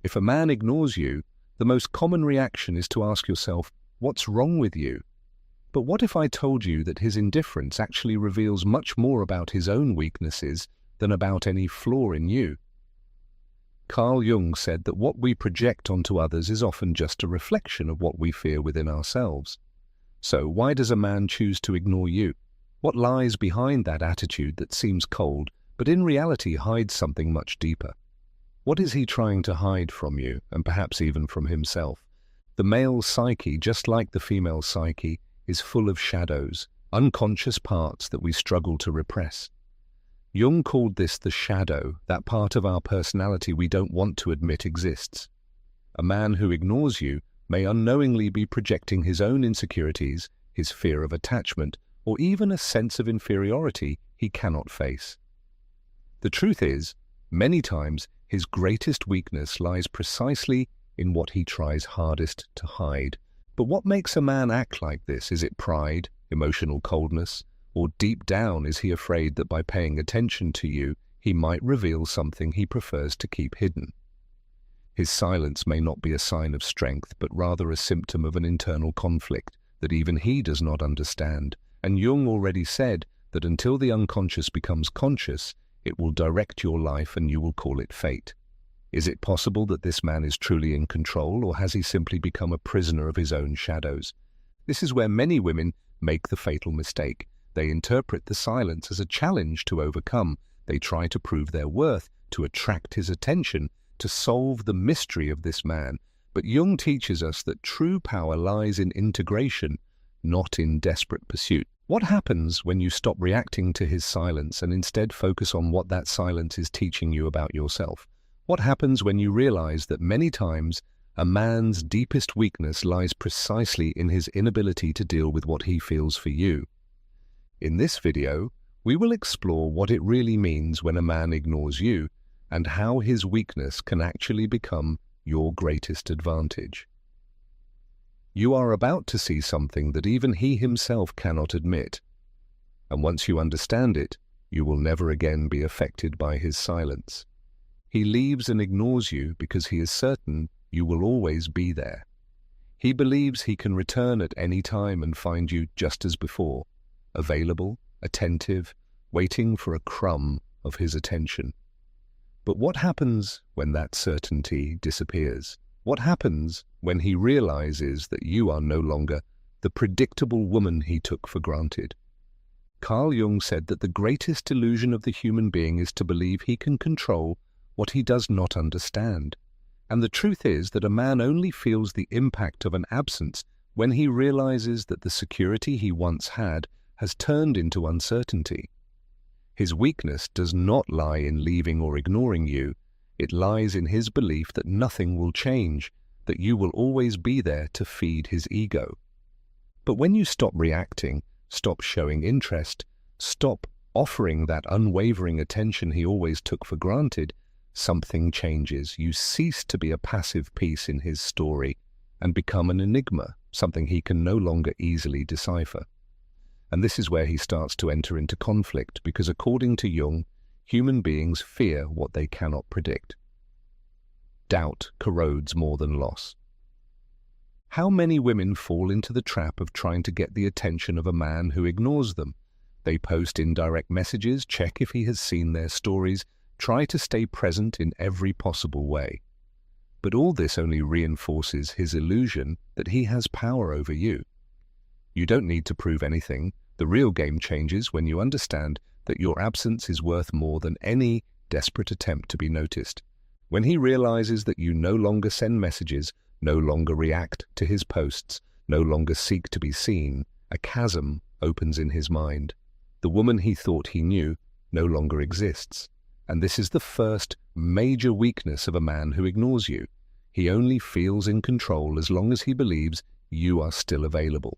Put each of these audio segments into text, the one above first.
If a man ignores you, the most common reaction is to ask yourself, what's wrong with you? But what if I told you that his indifference actually reveals much more about his own weaknesses than about any flaw in you? Carl Jung said that what we project onto others is often just a reflection of what we fear within ourselves. So why does a man choose to ignore you? What lies behind that attitude that seems cold, but in reality hides something much deeper? What is he trying to hide from you, and perhaps even from himself? The male psyche, just like the female psyche, is full of shadows, unconscious parts that we struggle to repress. Jung called this the shadow, that part of our personality we don't want to admit exists. A man who ignores you may unknowingly be projecting his own insecurities, his fear of attachment, or even a sense of inferiority he cannot face. The truth is, many times his greatest weakness lies precisely in what he tries hardest to hide. But what makes a man act like this? Is it pride, emotional coldness, or deep down is he afraid that by paying attention to you, he might reveal something he prefers to keep hidden? His silence may not be a sign of strength, but rather a symptom of an internal conflict that even he does not understand. And Jung already said that until the unconscious becomes conscious, it will direct your life and you will call it fate. Is it possible that this man is truly in control, or has he simply become a prisoner of his own shadows? This is where many women make the fatal mistake. They interpret the silence as a challenge to overcome. They try to prove their worth, to attract his attention, to solve the mystery of this man. But Jung teaches us that true power lies in integration, not in desperate pursuit. What happens when you stop reacting to his silence and instead focus on what that silence is teaching you about yourself? What happens when you realize that many times a man's deepest weakness lies precisely in his inability to deal with what he feels for you? In this video, we will explore what it really means when a man ignores you and how his weakness can actually become your greatest advantage. You are about to see something that even he himself cannot admit. And once you understand it, you will never again be affected by his silence. He leaves and ignores you because he is certain you will always be there. He believes he can return at any time and find you just as before, available, attentive, waiting for a crumb of his attention. But what happens when that certainty disappears? What happens when he realizes that you are no longer the predictable woman he took for granted? Carl Jung said that the greatest illusion of the human being is to believe he can control what he does not understand. And the truth is that a man only feels the impact of an absence when he realizes that the security he once had has turned into uncertainty. His weakness does not lie in leaving or ignoring you. It lies in his belief that nothing will change, that you will always be there to feed his ego. But when you stop reacting, stop showing interest, stop offering that unwavering attention he always took for granted, something changes. You cease to be a passive piece in his story and become an enigma, something he can no longer easily decipher. And this is where he starts to enter into conflict, because according to Jung, human beings fear what they cannot predict. Doubt corrodes more than loss. How many women fall into the trap of trying to get the attention of a man who ignores them? They post indirect messages, check if he has seen their stories, try to stay present in every possible way. But all this only reinforces his illusion that he has power over you. You don't need to prove anything. The real game changes when you understand that your absence is worth more than any desperate attempt to be noticed. When he realizes that you no longer send messages, no longer react to his posts, no longer seek to be seen, a chasm opens in his mind. The woman he thought he knew no longer exists. And this is the first major weakness of a man who ignores you. He only feels in control as long as he believes you are still available.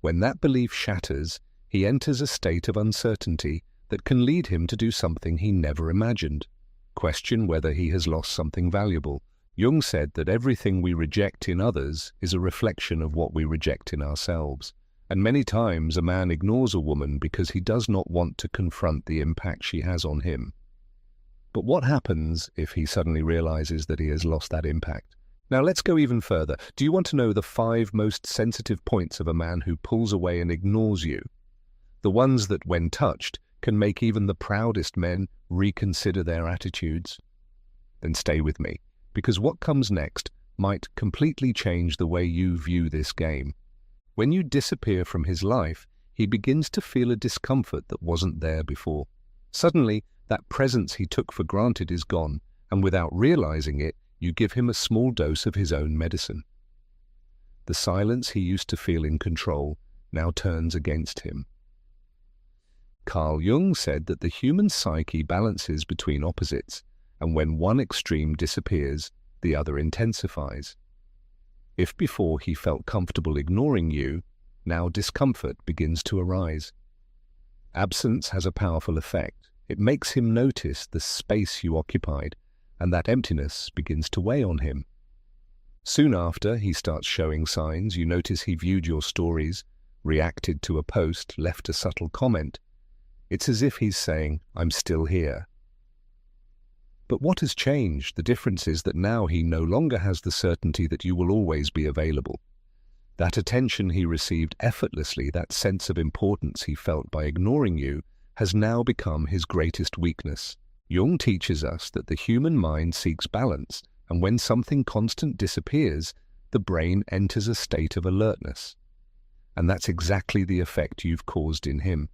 When that belief shatters, he enters a state of uncertainty that can lead him to do something he never imagined. Question whether he has lost something valuable. Jung said that everything we reject in others is a reflection of what we reject in ourselves. And many times a man ignores a woman because he does not want to confront the impact she has on him. But what happens if he suddenly realizes that he has lost that impact? Now let's go even further. Do you want to know the 5 most sensitive points of a man who pulls away and ignores you? The ones that, when touched, can make even the proudest men reconsider their attitudes? Then stay with me, because what comes next might completely change the way you view this game. When you disappear from his life, he begins to feel a discomfort that wasn't there before. Suddenly, that presence he took for granted is gone, and without realizing it, you give him a small dose of his own medicine. The silence he used to feel in control now turns against him. Carl Jung said that the human psyche balances between opposites, and when one extreme disappears, the other intensifies. If before he felt comfortable ignoring you, now discomfort begins to arise. Absence has a powerful effect. It makes him notice the space you occupied, and that emptiness begins to weigh on him. Soon after, he starts showing signs. You notice he viewed your stories, reacted to a post, left a subtle comment. It's as if he's saying, "I'm still here." But what has changed? The difference is that now he no longer has the certainty that you will always be available. That attention he received effortlessly, that sense of importance he felt by ignoring you, has now become his greatest weakness. Jung teaches us that the human mind seeks balance, and when something constant disappears, the brain enters a state of alertness. And that's exactly the effect you've caused in him.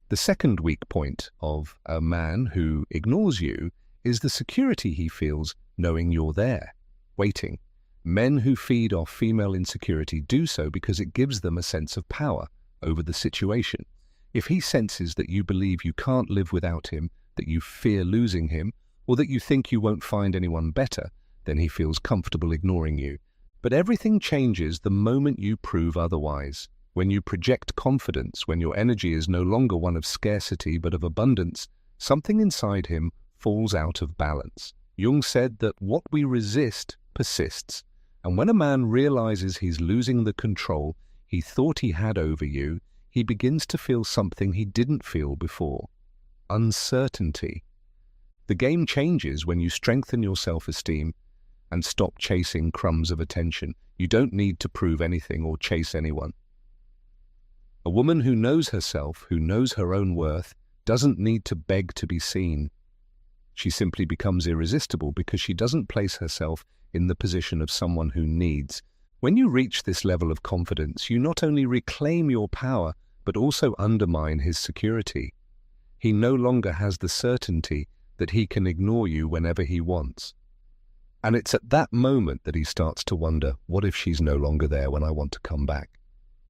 The second weak point of a man who ignores you is the security he feels knowing you're there, waiting. Men who feed off female insecurity do so because it gives them a sense of power over the situation. If he senses that you believe you can't live without him, that you fear losing him, or that you think you won't find anyone better, then he feels comfortable ignoring you. But everything changes the moment you prove otherwise. When you project confidence, when your energy is no longer one of scarcity but of abundance, something inside him falls out of balance. Jung said that what we resist persists, and when a man realizes he's losing the control he thought he had over you, he begins to feel something he didn't feel before: uncertainty. The game changes when you strengthen your self-esteem and stop chasing crumbs of attention. You don't need to prove anything or chase anyone. A woman who knows herself, who knows her own worth, doesn't need to beg to be seen. She simply becomes irresistible because she doesn't place herself in the position of someone who needs. When you reach this level of confidence, you not only reclaim your power, but also undermine his security. He no longer has the certainty that he can ignore you whenever he wants. And it's at that moment that he starts to wonder, what if she's no longer there when I want to come back?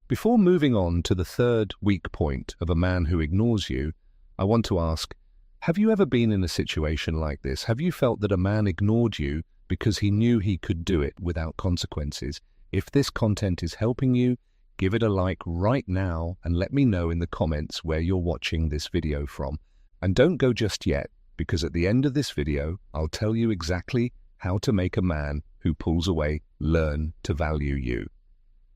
Before moving on to the third weak point of a man who ignores you, I want to ask, have you ever been in a situation like this? Have you felt that a man ignored you because he knew he could do it without consequences? If this content is helping you, give it a like right now and let me know in the comments where you're watching this video from. And don't go just yet, because at the end of this video, I'll tell you exactly how to make a man who pulls away learn to value you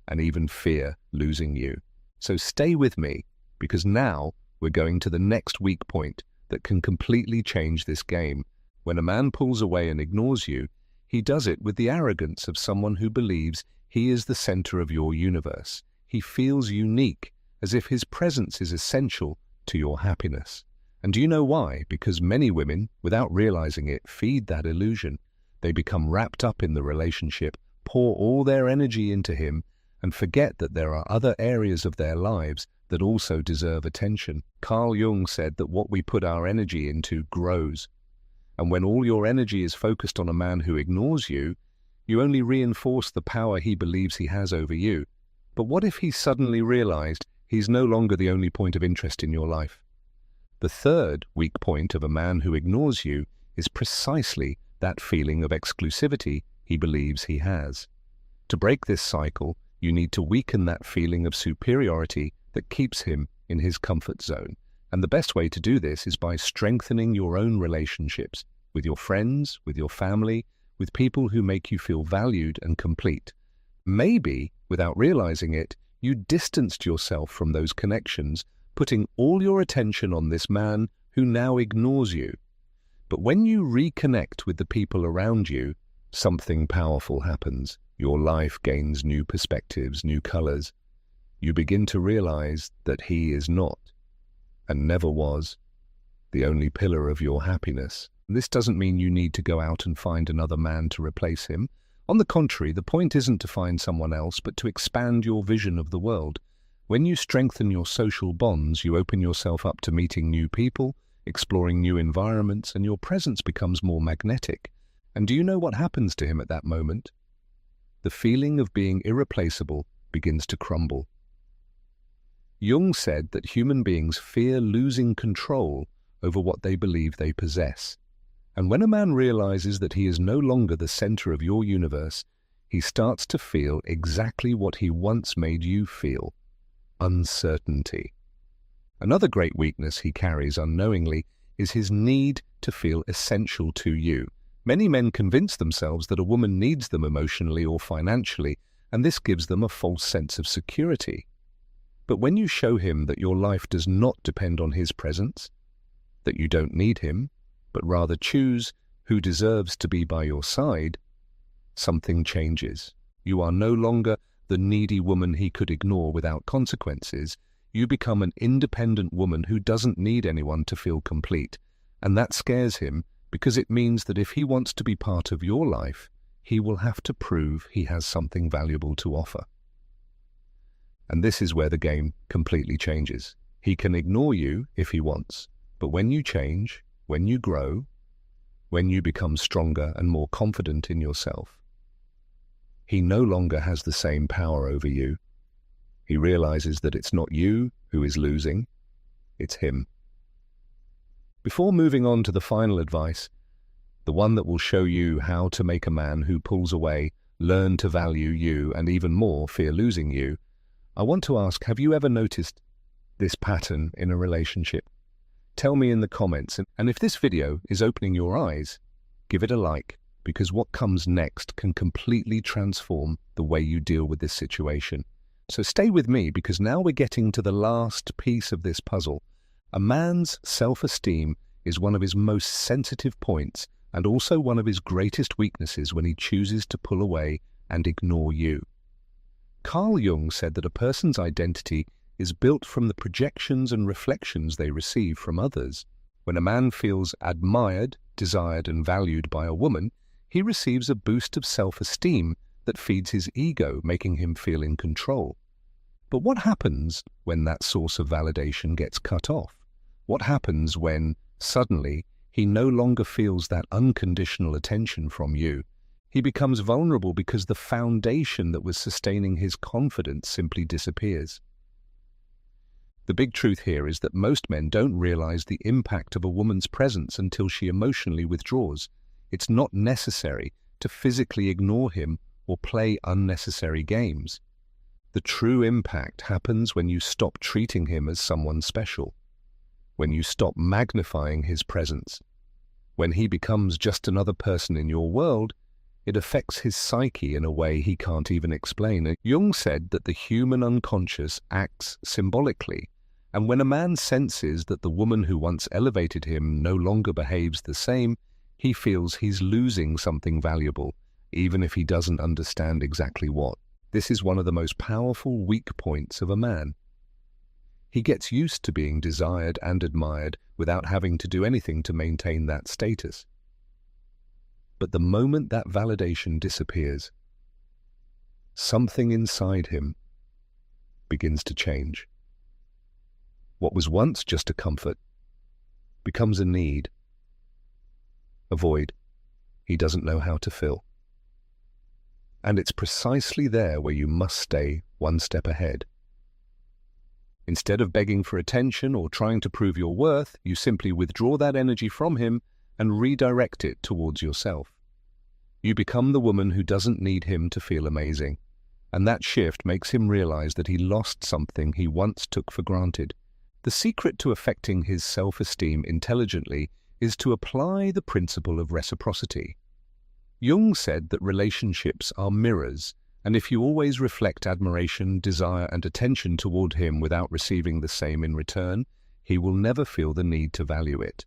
and even fear losing you. So stay with me, because now we're going to the next weak point that can completely change this game. When a man pulls away and ignores you, he does it with the arrogance of someone who believes he is the center of your universe. He feels unique, as if his presence is essential to your happiness. And do you know why? Because many women, without realizing it, feed that illusion. They become wrapped up in the relationship, pour all their energy into him, and forget that there are other areas of their lives that also deserve attention. Carl Jung said that what we put our energy into grows. And when all your energy is focused on a man who ignores you, you only reinforce the power he believes he has over you. But what if he suddenly realized he's no longer the only point of interest in your life? The third weak point of a man who ignores you is precisely that feeling of exclusivity he believes he has. To break this cycle, you need to weaken that feeling of superiority that keeps him in his comfort zone. And the best way to do this is by strengthening your own relationships with your friends, with your family, with people who make you feel valued and complete. Maybe, without realizing it, you distanced yourself from those connections, putting all your attention on this man who now ignores you. But when you reconnect with the people around you, something powerful happens. Your life gains new perspectives, new colors. You begin to realize that he is not, and never was, the only pillar of your happiness. This doesn't mean you need to go out and find another man to replace him. On the contrary, the point isn't to find someone else, but to expand your vision of the world. When you strengthen your social bonds, you open yourself up to meeting new people, exploring new environments, and your presence becomes more magnetic. And do you know what happens to him at that moment? The feeling of being irreplaceable begins to crumble. Jung said that human beings fear losing control over what they believe they possess. And when a man realizes that he is no longer the center of your universe, he starts to feel exactly what he once made you feel: uncertainty. Another great weakness he carries unknowingly is his need to feel essential to you. Many men convince themselves that a woman needs them emotionally or financially, and this gives them a false sense of security. But when you show him that your life does not depend on his presence, that you don't need him, but rather choose who deserves to be by your side, something changes. You are no longer the needy woman he could ignore without consequences. You become an independent woman who doesn't need anyone to feel complete. And that scares him because it means that if he wants to be part of your life, he will have to prove he has something valuable to offer. And this is where the game completely changes. He can ignore you if he wants, but when you change, when you grow, when you become stronger and more confident in yourself, he no longer has the same power over you. He realizes that it's not you who is losing, it's him. Before moving on to the final advice, the one that will show you how to make a man who pulls away learn to value you and even more fear losing you, I want to ask, have you ever noticed this pattern in a relationship? Tell me in the comments, and if this video is opening your eyes, give it a like, because what comes next can completely transform the way you deal with this situation. So stay with me, because now we're getting to the last piece of this puzzle. A man's self-esteem is one of his most sensitive points and also one of his greatest weaknesses when he chooses to pull away and ignore you. Carl Jung said that a person's identity is built from the projections and reflections they receive from others. When a man feels admired, desired, and valued by a woman, he receives a boost of self-esteem that feeds his ego, making him feel in control. But what happens when that source of validation gets cut off? What happens when, suddenly, he no longer feels that unconditional attention from you? He becomes vulnerable because the foundation that was sustaining his confidence simply disappears. The big truth here is that most men don't realize the impact of a woman's presence until she emotionally withdraws. It's not necessary to physically ignore him or play unnecessary games. The true impact happens when you stop treating him as someone special, when you stop magnifying his presence. When he becomes just another person in your world, it affects his psyche in a way he can't even explain. Jung said that the human unconscious acts symbolically, and when a man senses that the woman who once elevated him no longer behaves the same, he feels he's losing something valuable, even if he doesn't understand exactly what. This is one of the most powerful weak points of a man. He gets used to being desired and admired without having to do anything to maintain that status. But the moment that validation disappears, something inside him begins to change. What was once just a comfort becomes a need, a void he doesn't know how to fill. And it's precisely there where you must stay one step ahead. Instead of begging for attention or trying to prove your worth, you simply withdraw that energy from him and redirect it towards yourself. You become the woman who doesn't need him to feel amazing, and that shift makes him realize that he lost something he once took for granted. The secret to affecting his self-esteem intelligently is to apply the principle of reciprocity. Jung said that relationships are mirrors, and if you always reflect admiration, desire, and attention toward him without receiving the same in return, he will never feel the need to value it.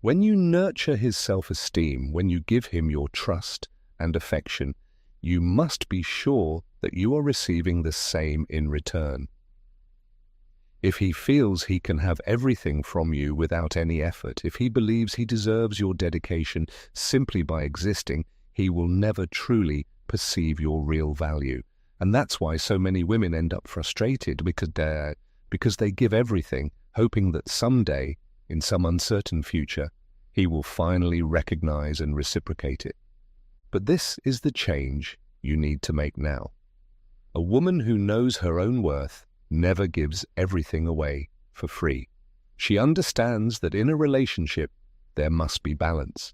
When you nurture his self-esteem, when you give him your trust and affection, you must be sure that you are receiving the same in return. If he feels he can have everything from you without any effort, if he believes he deserves your dedication simply by existing, he will never truly perceive your real value. And that's why so many women end up frustrated because they give everything, hoping that someday, in some uncertain future, he will finally recognize and reciprocate it. But this is the change you need to make now. A woman who knows her own worth never gives everything away for free. She understands that in a relationship, there must be balance.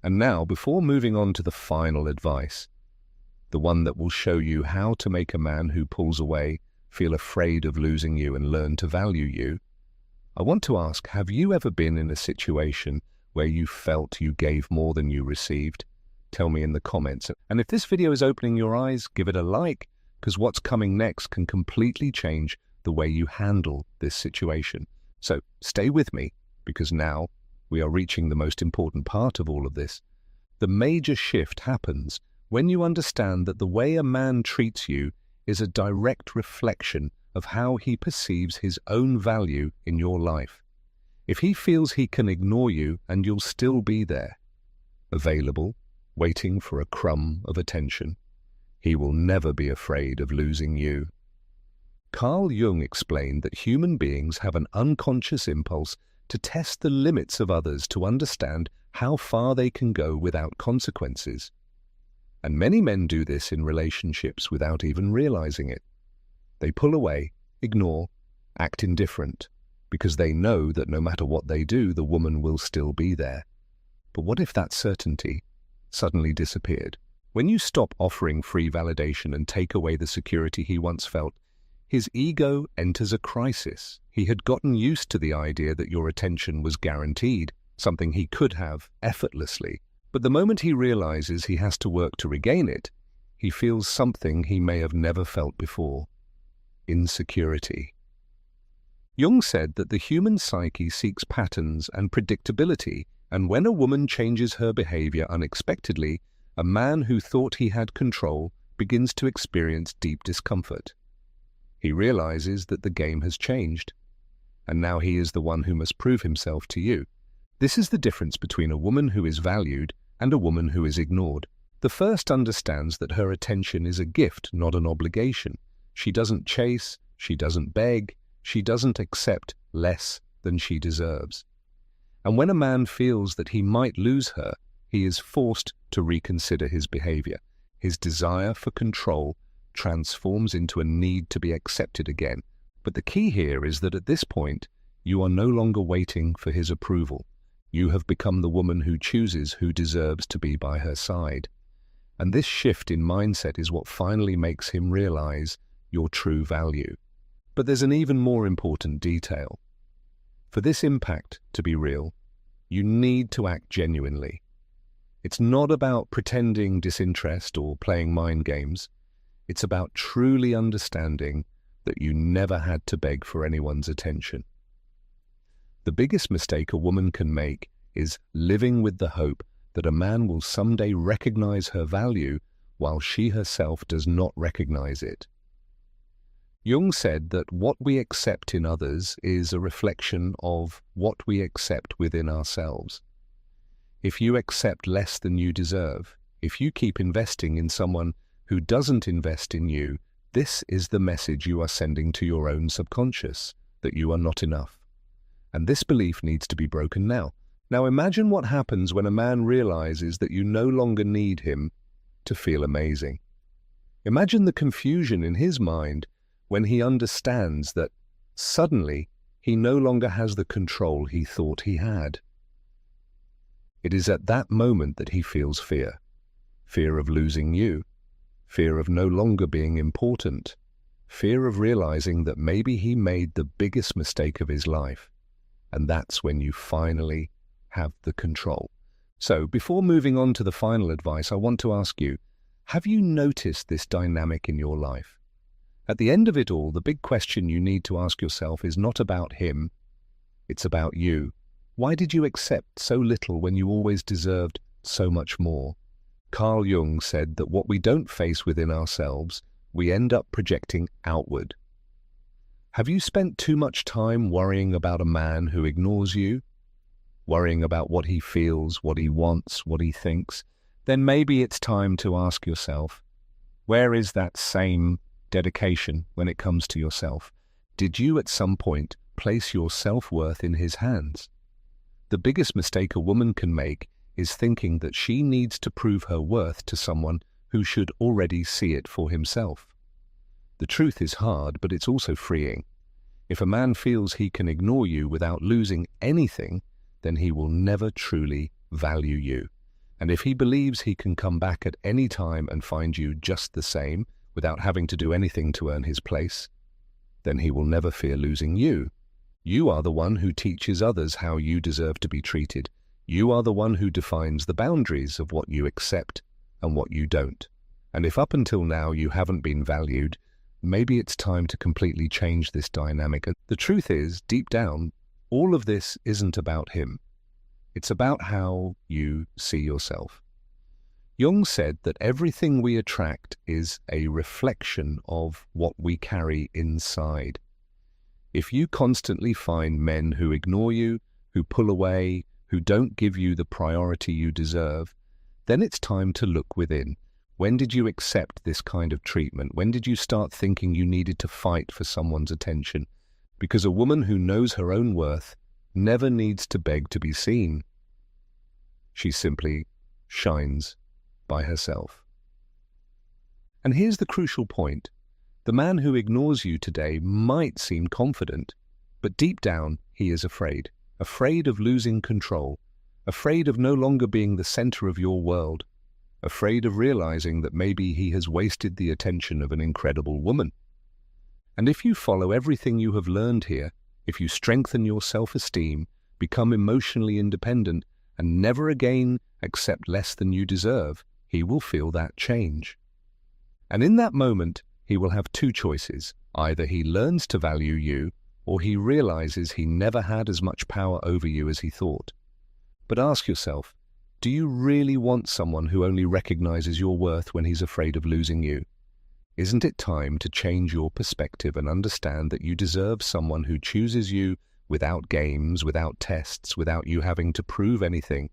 And now, before moving on to the final advice, the one that will show you how to make a man who pulls away feel afraid of losing you and learn to value you, I want to ask, have you ever been in a situation where you felt you gave more than you received? Tell me in the comments. And if this video is opening your eyes, give it a like, because what's coming next can completely change the way you handle this situation. So stay with me, because now we are reaching the most important part of all of this. The major shift happens when you understand that the way a man treats you is a direct reflection of how he perceives his own value in your life. If he feels he can ignore you and you'll still be there, available, waiting for a crumb of attention, he will never be afraid of losing you. Carl Jung explained that human beings have an unconscious impulse to test the limits of others to understand how far they can go without consequences. And many men do this in relationships without even realizing it. They pull away, ignore, act indifferent, because they know that no matter what they do, the woman will still be there. But what if that certainty suddenly disappeared? When you stop offering free validation and take away the security he once felt, his ego enters a crisis. He had gotten used to the idea that your attention was guaranteed, something he could have effortlessly. But the moment he realizes he has to work to regain it, he feels something he may have never felt before: insecurity. Jung said that the human psyche seeks patterns and predictability, and when a woman changes her behavior unexpectedly, a man who thought he had control begins to experience deep discomfort. He realizes that the game has changed, and now he is the one who must prove himself to you. This is the difference between a woman who is valued and a woman who is ignored. The first understands that her attention is a gift, not an obligation. She doesn't chase, she doesn't beg, she doesn't accept less than she deserves. And when a man feels that he might lose her, he is forced to reconsider his behavior. His desire for control transforms into a need to be accepted again. But the key here is that at this point, you are no longer waiting for his approval. You have become the woman who chooses who deserves to be by her side. And this shift in mindset is what finally makes him realize your true value. But there's an even more important detail. For this impact to be real, you need to act genuinely. It's not about pretending disinterest or playing mind games. It's about truly understanding that you never had to beg for anyone's attention. The biggest mistake a woman can make is living with the hope that a man will someday recognize her value while she herself does not recognize it. Jung said that what we accept in others is a reflection of what we accept within ourselves. If you accept less than you deserve, if you keep investing in someone who doesn't invest in you, this is the message you are sending to your own subconscious, that you are not enough. And this belief needs to be broken now. Now imagine what happens when a man realizes that you no longer need him to feel amazing. Imagine the confusion in his mind when he understands that suddenly he no longer has the control he thought he had. It is at that moment that he feels fear. Fear of losing you. Fear of no longer being important. Fear of realizing that maybe he made the biggest mistake of his life. And that's when you finally have the control. So, before moving on to the final advice, I want to ask you, have you noticed this dynamic in your life? At the end of it all, the big question you need to ask yourself is not about him, it's about you. Why did you accept so little when you always deserved so much more? Carl Jung said that what we don't face within ourselves, we end up projecting outward. Have you spent too much time worrying about a man who ignores you? Worrying about what he feels, what he wants, what he thinks? Then maybe it's time to ask yourself, where is that same dedication when it comes to yourself? Did you at some point place your self-worth in his hands? The biggest mistake a woman can make is thinking that she needs to prove her worth to someone who should already see it for himself. The truth is hard, but it's also freeing. If a man feels he can ignore you without losing anything, then he will never truly value you. And if he believes he can come back at any time and find you just the same, without having to do anything to earn his place, then he will never fear losing you. You are the one who teaches others how you deserve to be treated. You are the one who defines the boundaries of what you accept and what you don't. And if up until now you haven't been valued, maybe it's time to completely change this dynamic. The truth is, deep down, all of this isn't about him. It's about how you see yourself. Jung said that everything we attract is a reflection of what we carry inside. If you constantly find men who ignore you, who pull away, who don't give you the priority you deserve, then it's time to look within. When did you accept this kind of treatment? When did you start thinking you needed to fight for someone's attention? Because a woman who knows her own worth never needs to beg to be seen. She simply shines by herself. And here's the crucial point. The man who ignores you today might seem confident, but deep down he is afraid. Afraid of losing control. Afraid of no longer being the center of your world. Afraid of realizing that maybe he has wasted the attention of an incredible woman. And if you follow everything you have learned here, if you strengthen your self-esteem, become emotionally independent, and never again accept less than you deserve, he will feel that change. And in that moment, he will have two choices. Either he learns to value you, or he realizes he never had as much power over you as he thought. But ask yourself, do you really want someone who only recognizes your worth when he's afraid of losing you? Isn't it time to change your perspective and understand that you deserve someone who chooses you without games, without tests, without you having to prove anything?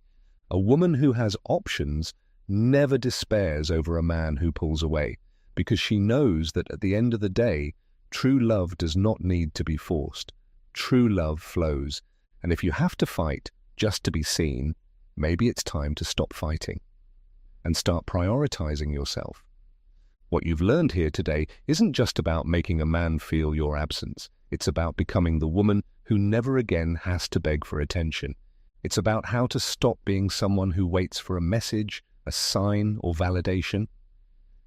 A woman who has options never despairs over a man who pulls away, because she knows that at the end of the day, true love does not need to be forced. True love flows. And if you have to fight just to be seen, maybe it's time to stop fighting and start prioritizing yourself. What you've learned here today isn't just about making a man feel your absence. It's about becoming the woman who never again has to beg for attention. It's about how to stop being someone who waits for a message, a sign, or validation,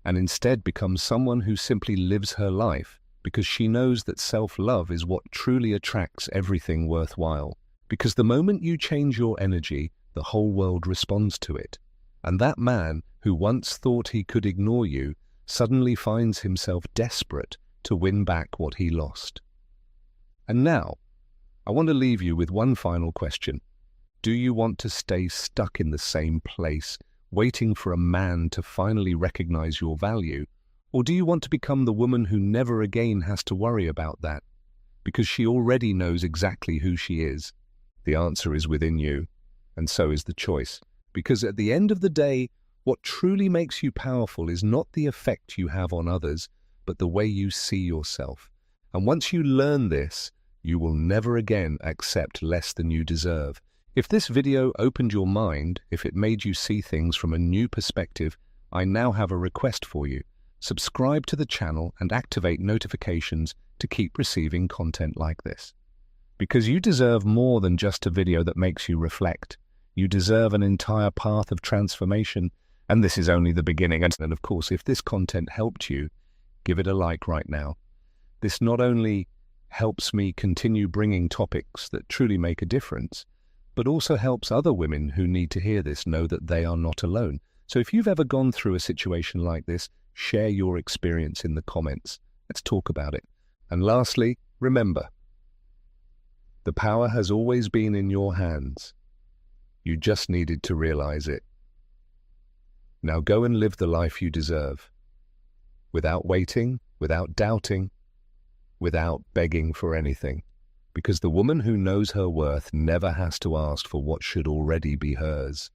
and instead become someone who simply lives her life because she knows that self-love is what truly attracts everything worthwhile. Because the moment you change your energy, the whole world responds to it. And that man who once thought he could ignore you suddenly finds himself desperate to win back what he lost. And now, I want to leave you with one final question. Do you want to stay stuck in the same place, waiting for a man to finally recognize your value? Or do you want to become the woman who never again has to worry about that, because she already knows exactly who she is? The answer is within you, and so is the choice. Because at the end of the day, what truly makes you powerful is not the effect you have on others, but the way you see yourself. And once you learn this, you will never again accept less than you deserve. If this video opened your mind, if it made you see things from a new perspective, I now have a request for you. Subscribe to the channel and activate notifications to keep receiving content like this. Because you deserve more than just a video that makes you reflect. You deserve an entire path of transformation, and this is only the beginning. And of course, if this content helped you, give it a like right now. This not only helps me continue bringing topics that truly make a difference, but also helps other women who need to hear this know that they are not alone. So if you've ever gone through a situation like this, share your experience in the comments. Let's talk about it. And lastly, remember, The power has always been in your hands. You just needed to realize it. Now go and live the life you deserve. Without waiting, without doubting, without begging for anything. Because the woman who knows her worth never has to ask for what should already be hers.